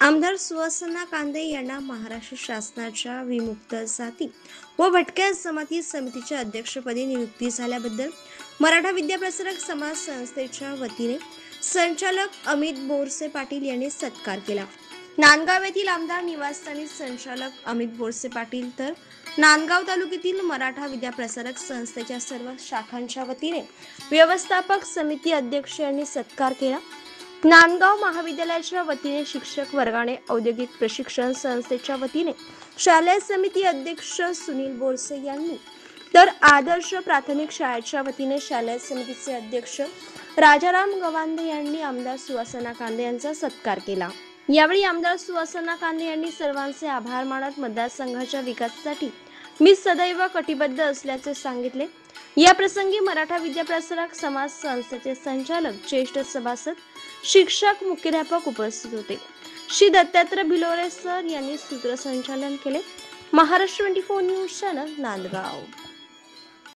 आमदार सुहासना कांदे यांना महाराष्ट्र शासनाच्या विमुक्त जाती व भटक्या जमाती समितीच्या अध्यक्षपदी नियुक्ती झाल्याबद्दल मराठा विद्याप्रसारक समाज संस्थेच्या वतीने संचालक अमित बोरसे पाटील यांनी सत्कार केला. नांदगाव येथील आमदार निवासस्थानी संचालक अमित बोरसे पाटील तर नांदगाव तालुक्यातील मराठा विद्याप्रसारक संस्थेच्या सर्व शाखांच्या वतीने व्यवस्थापक समिती अध्यक्ष यांनी सत्कार केला. नांदगाव महाविद्यालयाच्या वतीने शिक्षक वर्गाने औद्योगिक प्रशिक्षण संस्थेच्या वतीने शालेय समिती अध्यक्ष सुनील बोरसे यांनी तर आदर्श प्राथमिक शाळेच्या वतीने शालेय समितीचे अध्यक्ष राजाराम गवांदे यांनी आमदार सुहासना कांदे यांचा सत्कार केला. यावेळी आमदार सुहासना कांदे यांनी सर्वांचे आभार मानत मतदारसंघाच्या विकासासाठी मी सदैव कटिबद्ध असल्याचे सांगितले. या प्रसंगी मराठा विद्याप्रसारक समाज संस्थेचे संचालक, ज्येष्ठ सभासद, शिक्षक, मुख्याध्यापक उपस्थित होते. श्री दत्तात्रय भिलोरे सर यांनी सूत्रसंचालन केले. Maharashtra 24 news channel, Nandgaon.